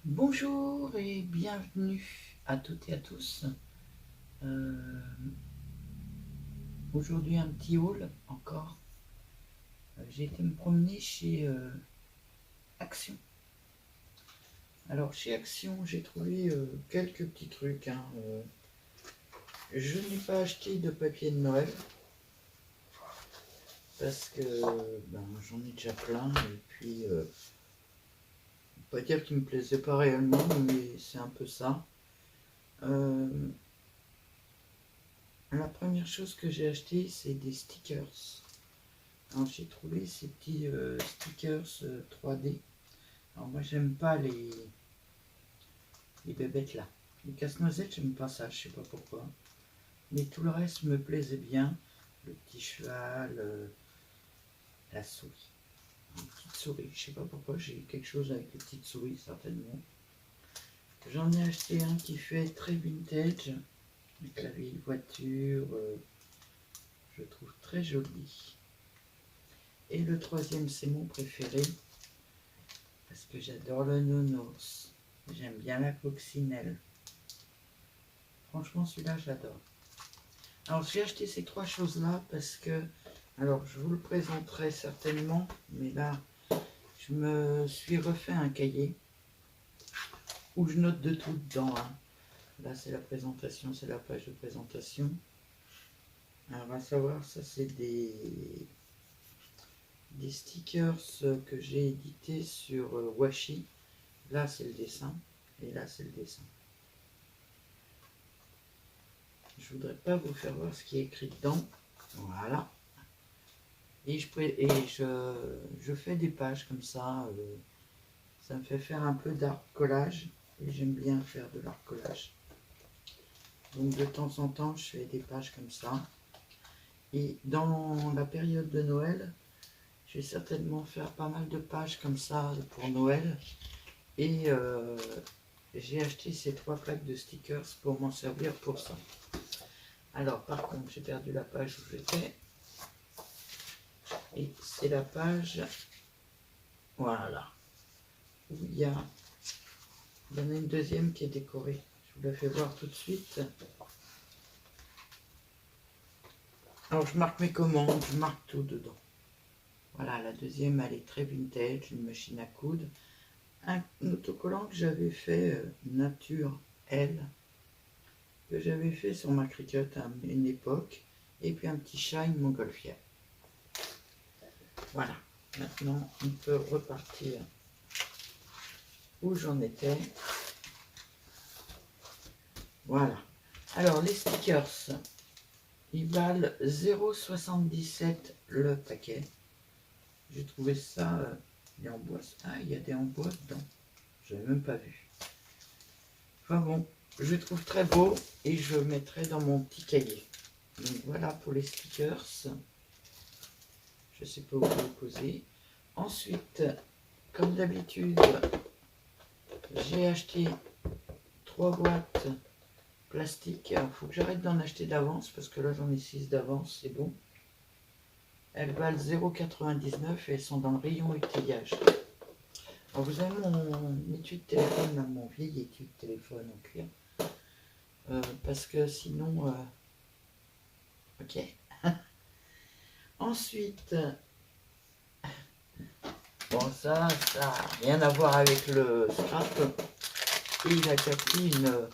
Bonjour et bienvenue à toutes et à tous. Euh, Aujourd'hui un petit haul encore. J'ai été me promener chez Action. Alors chez Action j'ai trouvé quelques petits trucs. Je n'ai pas acheté de papier de Noël parce que j'en ai déjà plein et puis pas dire qu'il me plaisait pas réellement, mais c'est un peu ça. Euh, la première chose que j'ai acheté c'est des stickers. Alors j'ai trouvé ces petits stickers 3D. Alors moi j'aime pas les bébêtes là. Les casse-noisettes j'aime pas ça, je sais pas pourquoi. Mais tout le reste me plaisait bien. Le petit cheval, la souris. Une petite souris, je sais pas pourquoi, j'ai quelque chose avec les petites souris certainement. J'en ai acheté un qui fait très vintage, avec la vieille voiture, je trouve très joli. Et le troisième c'est mon préféré, parce que j'adore le nounours. J'aime bien la coccinelle. Franchement, celui-là, je l'adore. Alors, j'ai acheté ces trois choses-là parce que, alors, je vous le présenterai certainement, mais là, je me suis refait un cahier où je note de tout dedans. Là, c'est la présentation, c'est la page de présentation. Alors, à savoir, ça, c'est des stickers que j'ai édités sur Washi. Là, c'est le dessin, et là, c'est le dessin. Je voudrais pas vous faire voir ce qui est écrit dedans. Voilà. Et je fais des pages comme ça. Ça me fait faire un peu d'art collage. Et j'aime bien faire de l'art collage. Donc de temps en temps, je fais des pages comme ça. Et dans la période de Noël, je vais certainement faire pas mal de pages comme ça pour Noël. Et j'ai acheté ces trois plaques de stickers pour m'en servir pour ça. Alors par contre, j'ai perdu la page où j'étais. Et c'est la page, voilà, où il y en a une deuxième qui est décorée. Je vous la fais voir tout de suite. Alors je marque mes commandes, je marque tout dedans. Voilà, la deuxième elle est très vintage, une machine à coudre. Un autocollant que j'avais fait, Nature L, que j'avais fait sur ma Cricut à une époque. Et puis un petit shine montgolfière. Voilà, maintenant on peut repartir où j'en étais. Voilà. Alors les stickers, ils valent 0,77 le paquet. J'ai trouvé ça, il est en bois. Ah, il y a des en bois dedans. Je n'avais même pas vu. Enfin bon, je le trouve très beau et je le mettrai dans mon petit cahier. Donc voilà pour les stickers. Je ne sais pas où je vais les poser. Ensuite, comme d'habitude, j'ai acheté 3 boîtes plastiques. Alors, il faut que j'arrête d'en acheter d'avance parce que là, j'en ai 6 d'avance, c'est bon. Elles valent 0,99 et elles sont dans le rayon étayage. Alors, vous avez mon étui de téléphone, là, mon vieil étui de téléphone en cuir. Parce que sinon... ok. Ensuite, bon ça n'a rien à voir avec le scrap. Et il a capté une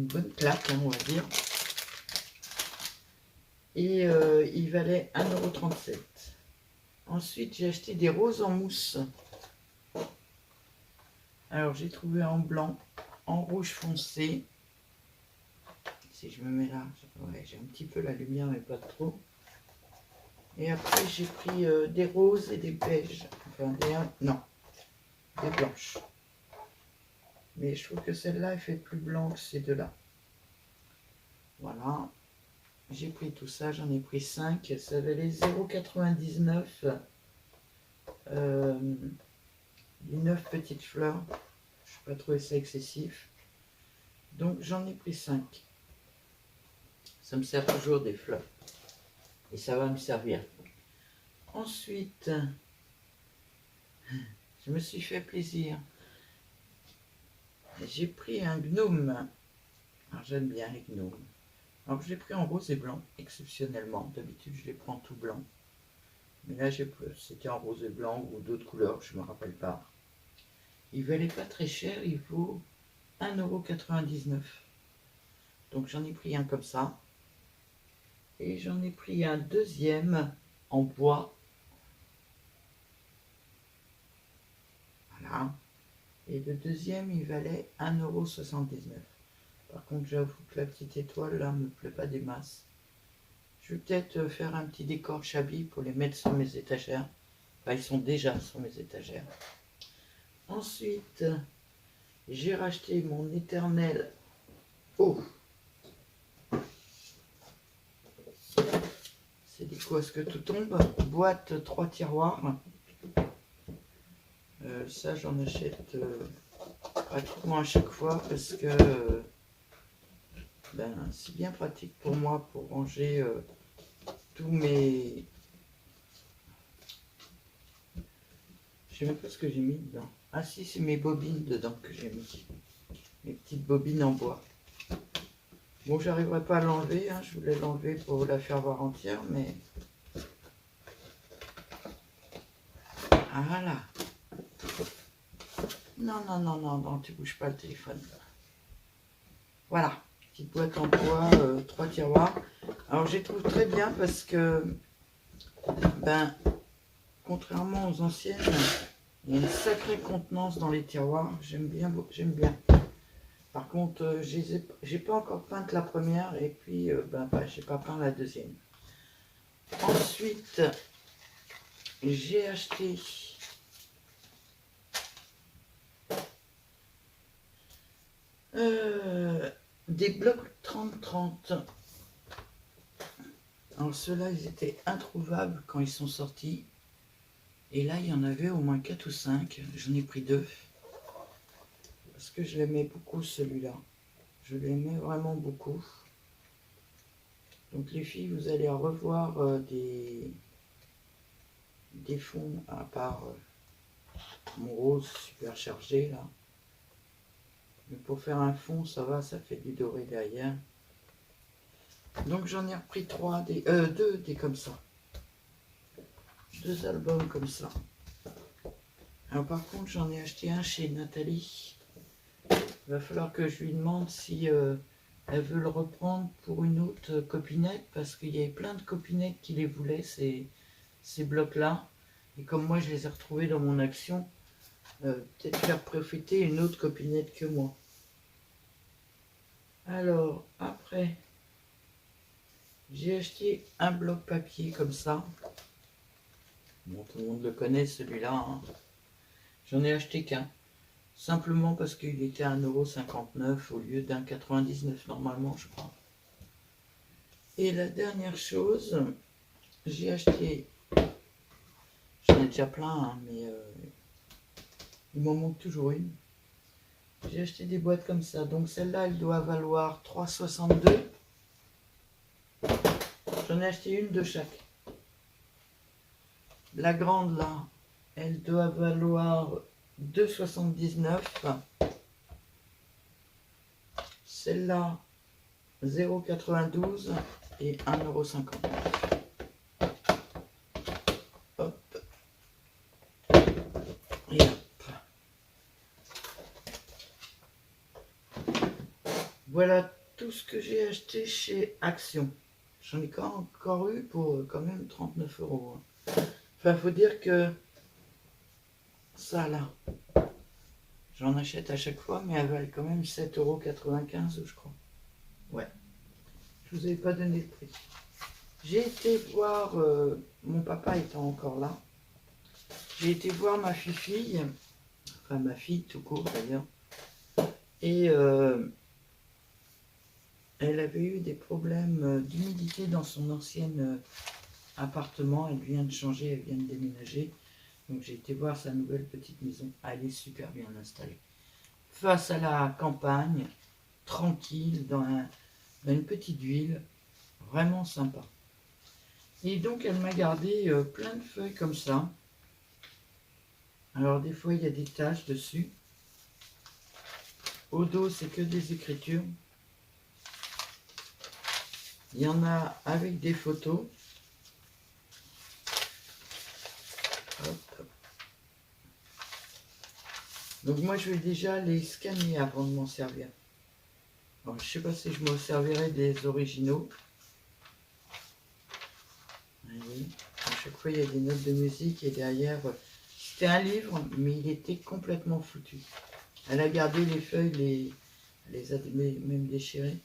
bonne plaque, on va dire. Et il valait 1,37 €. Ensuite, j'ai acheté des roses en mousse. Alors, j'ai trouvé en blanc, en rouge foncé. Si je me mets là, ouais, j'ai un petit peu la lumière, mais pas trop. Et après, j'ai pris des roses et des beiges. Enfin, des blanches. Mais je trouve que celle-là, elle fait plus blanc que ces deux-là. Voilà. J'ai pris tout ça, j'en ai pris 5. Ça valait 0,99 €. Les 9 petites fleurs. Je n'ai pas trouvé ça excessif. Donc j'en ai pris 5. Ça me sert toujours des fleurs. Et ça va me servir. Ensuite, je me suis fait plaisir. j'ai pris un gnome. Alors j'aime bien les gnomes. Alors je l'ai pris en rose et blanc, exceptionnellement. D'habitude je les prends tout blanc. Mais là c'était en rose et blanc ou d'autres couleurs, je ne me rappelle pas. Il valait pas très cher, il vaut 1,99 €. Donc j'en ai pris un comme ça. Et j'en ai pris un deuxième en bois. Voilà. Et le deuxième, il valait 1,79 €. Par contre, j'avoue que la petite étoile, là, me plaît pas des masses. Je vais peut-être faire un petit décor Chabi pour les mettre sur mes étagères. Enfin, ils sont déjà sur mes étagères. Ensuite, j'ai racheté mon éternel... Oh, c'est dit quoi, est-ce que tout tombe? Boîte 3 tiroirs. Ça, j'en achète pratiquement à chaque fois parce que c'est bien pratique pour moi pour ranger tous mes... Je sais même pas ce que j'ai mis dedans. Ah si, c'est mes bobines dedans que j'ai mis. Mes petites bobines en bois. Bon, j'arriverai pas à l'enlever, hein. Je voulais l'enlever pour la faire voir entière, mais... Ah voilà. Non, non, non, non, non, tu bouges pas le téléphone. Voilà, petite boîte en bois, 3 tiroirs. Alors, je les trouve très bien parce que, contrairement aux anciennes, il y a une sacrée contenance dans les tiroirs. J'aime bien, j'aime bien. Par contre, j'ai pas encore peint la première et puis, j'ai pas peint la deuxième. Ensuite, j'ai acheté des blocs 30-30. Alors ceux-là, ils étaient introuvables quand ils sont sortis. Et là, il y en avait au moins 4 ou 5. J'en ai pris 2. Parce que je l'aimais beaucoup, celui-là. Je l'aimais vraiment beaucoup. Donc les filles, vous allez revoir des fonds, à part mon rose super chargé, là. Mais pour faire un fond, ça va, ça fait du doré derrière. Donc j'en ai repris 2 des comme ça. 2 albums comme ça. Alors par contre, j'en ai acheté un chez Nathalie. Il va falloir que je lui demande si elle veut le reprendre pour une autre copinette, parce qu'il y avait plein de copinettes qui les voulaient, ces blocs-là. Et comme moi, je les ai retrouvés dans mon action, peut-être faire profiter une autre copinette que moi. Alors, après, j'ai acheté un bloc papier comme ça. Bon, tout le monde le connaît, celui-là. Hein. J'en ai acheté qu'un. Simplement parce qu'il était à 1,59 € au lieu d'1,99 € normalement, je crois. Et la dernière chose, j'ai acheté... J'en ai déjà plein, hein, mais il m'en manque toujours une. J'ai acheté des boîtes comme ça. Donc celle-là, elle doit valoir 3,62 €. J'en ai acheté une de chaque. La grande, là, elle doit valoir 2,79 €. Celle-là, 0,92 € et 1,50 €. Hop. Et hop. Voilà tout ce que j'ai acheté chez Action. J'en ai encore eu pour quand même 39 €. Enfin, faut dire que ça là, j'en achète à chaque fois, mais elle valent quand même 7,95 € je crois. Ouais, je vous avais pas donné le prix. J'ai été voir, mon papa étant encore là, j'ai été voir ma fille, enfin ma fille tout court d'ailleurs, et elle avait eu des problèmes d'humidité dans son ancien appartement. Elle vient de changer, elle vient de déménager. Donc j'ai été voir sa nouvelle petite maison. Elle est super bien installée. Face à la campagne, tranquille, dans une petite ville. Vraiment sympa. Et donc elle m'a gardé plein de feuilles comme ça. Alors des fois il y a des taches dessus. Au dos, c'est que des écritures. Il y en a avec des photos. Hop. Donc moi, je vais déjà les scanner avant de m'en servir. Alors, je ne sais pas si je me servirai des originaux. Voyez, à chaque fois, il y a des notes de musique et derrière, c'était un livre, mais il était complètement foutu. Elle a gardé les feuilles, les a même déchirées.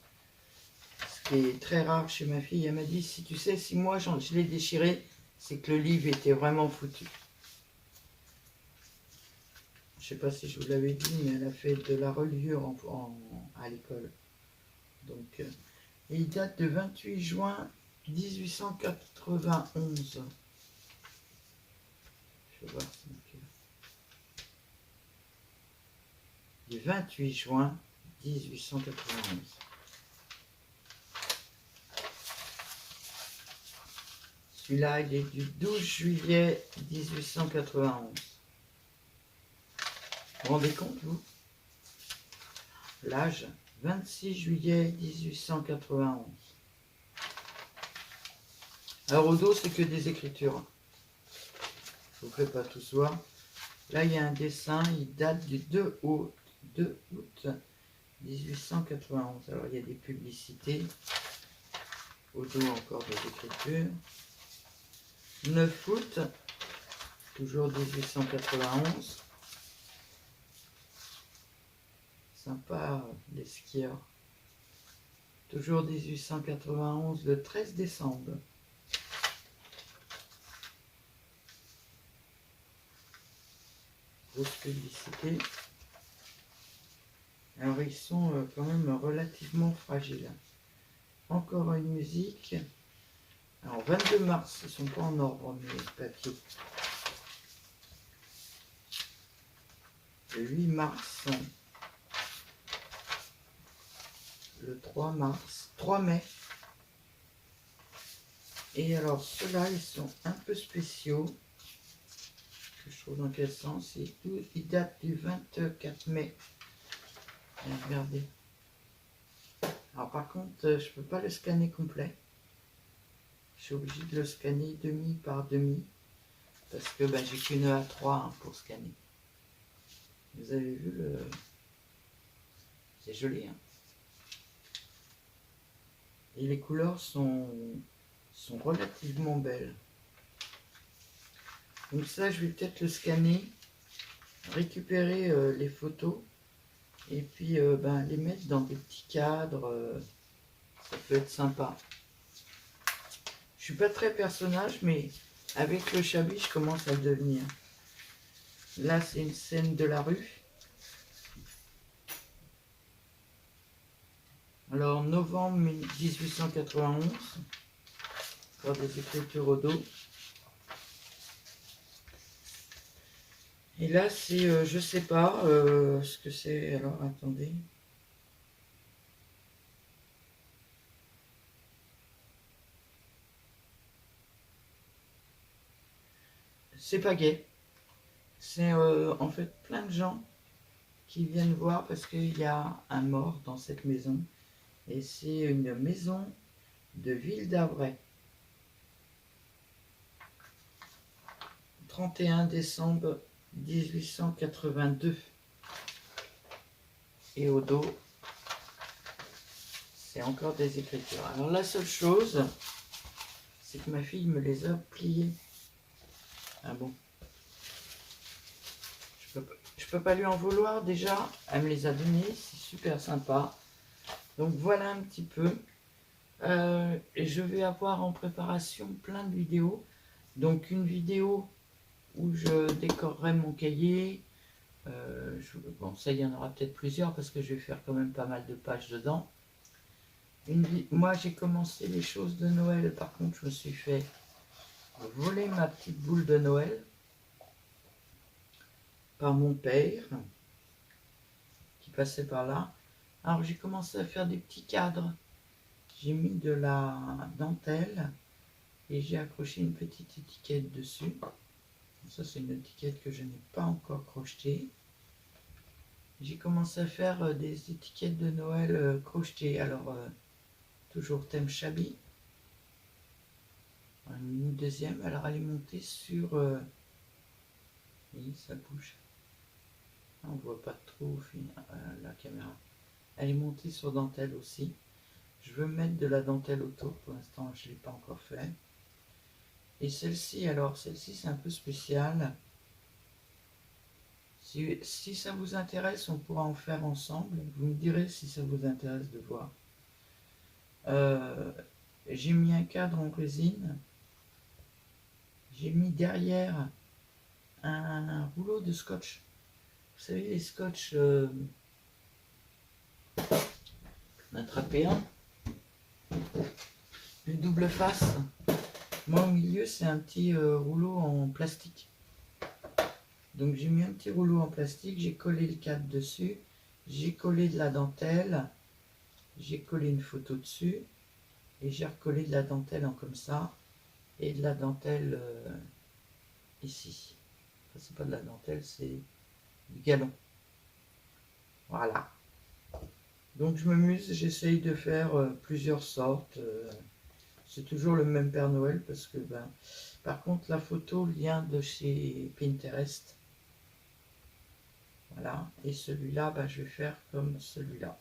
Ce qui est très rare chez ma fille. Elle m'a dit, si tu sais, si moi je l'ai déchiré, c'est que le livre était vraiment foutu. Je sais pas si je vous l'avais dit, mais elle a fait de la reliure à l'école. Donc, il date de 28 juin 1891. Je vais voir si du 28 juin 1891. Celui-là, il est du 12 juillet 1891. Vous vous rendez compte, vous? L'âge, 26 juillet 1891. Alors, au dos, c'est que des écritures. Je ne vous fais pas tous voir. Là, il y a un dessin, il date du 2 août 1891. Alors, il y a des publicités. Au dos, encore des écritures. 9 août, toujours 1891. Sympa, les skieurs. Toujours 1891, le 13 décembre. Grosse publicité. Alors, ils sont quand même relativement fragiles. Encore une musique. Alors, 22 mars, ils ne sont pas en ordre, mes papiers. Le 8 mars. Le 3 mars. 3 mai. Et alors, ceux-là, ils sont un peu spéciaux. Je trouve dans quel sens. Il date du 24 mai. Regardez. Alors, par contre, je ne peux pas le scanner complet. Je suis obligé de le scanner demi par demi. Parce que ben, j'ai qu'une A3 pour scanner. Vous avez vu le... C'est joli, hein. Et les couleurs sont relativement belles. Donc ça, je vais peut-être le scanner, récupérer les photos et puis ben, les mettre dans des petits cadres. Ça peut être sympa. Je suis pas très personnage, mais avec le Chablis, je commence à le devenir. Là, c'est une scène de la rue. Alors, novembre 1891, encore des écritures au dos. Et là, c'est, je sais pas ce que c'est. Alors, attendez. C'est pas gay. C'est en fait plein de gens qui viennent voir parce qu'il y a un mort dans cette maison. Et c'est une maison de Ville d'Avray. 31 décembre 1882. Et au dos, c'est encore des écritures. Alors la seule chose, c'est que ma fille me les a pliées. Ah bon? Je peux pas lui en vouloir déjà. Elle me les a données, c'est super sympa. Donc voilà un petit peu. Et je vais avoir en préparation plein de vidéos. Donc une vidéo où je décorerai mon cahier. Bon, ça, il y en aura peut-être plusieurs parce que je vais faire quand même pas mal de pages dedans. Moi, j'ai commencé les choses de Noël. Par contre, je me suis fait voler ma petite boule de Noël par mon père qui passait par là. Alors, j'ai commencé à faire des petits cadres. J'ai mis de la dentelle et j'ai accroché une petite étiquette dessus. Ça, c'est une étiquette que je n'ai pas encore crochetée. j'ai commencé à faire des étiquettes de Noël crochetées. Alors, toujours thème Chabi. Une deuxième, alors elle est montée sur... oui, ça bouge. On voit pas trop la caméra. Elle est montée sur dentelle aussi. Je veux mettre de la dentelle autour. Pour l'instant, je ne l'ai pas encore fait. Et celle-ci, alors, celle-ci, c'est un peu spécial. Si ça vous intéresse, on pourra en faire ensemble. Vous me direz si ça vous intéresse de voir. J'ai mis un cadre en résine. J'ai mis derrière un rouleau de scotch. Vous savez, les scotch, attrapé un, le double face. Moi, au milieu, c'est un petit rouleau en plastique. Donc, j'ai mis un petit rouleau en plastique, j'ai collé le cadre dessus, j'ai collé de la dentelle, j'ai collé une photo dessus, et j'ai recollé de la dentelle en comme ça, et de la dentelle ici. Enfin, c'est pas de la dentelle, c'est du galon. Voilà. Donc je m'amuse, j'essaye de faire plusieurs sortes. C'est toujours le même Père Noël parce que, ben, par contre, la photo vient de chez Pinterest. Voilà. Et celui-là, ben, je vais faire comme celui-là.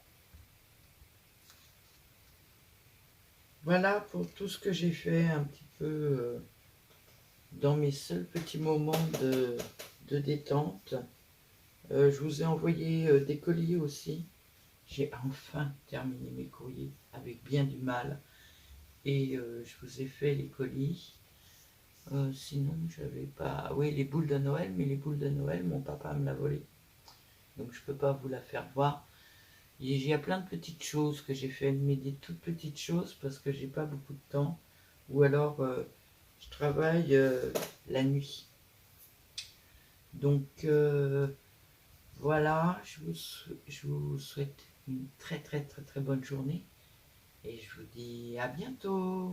Voilà pour tout ce que j'ai fait un petit peu dans mes seuls petits moments de détente. Je vous ai envoyé des colis aussi. J'ai enfin terminé mes courriers avec bien du mal. Et je vous ai fait les colis. Sinon, j'avais pas... Oui, les boules de Noël, mais les boules de Noël, mon papa me l'a volé. Donc je peux pas vous la faire voir. Il y a plein de petites choses que j'ai fait, mais des toutes petites choses parce que j'ai pas beaucoup de temps. Ou alors, je travaille la nuit. Donc, voilà, je vous souhaite une très très très très bonne journée. Et je vous dis à bientôt.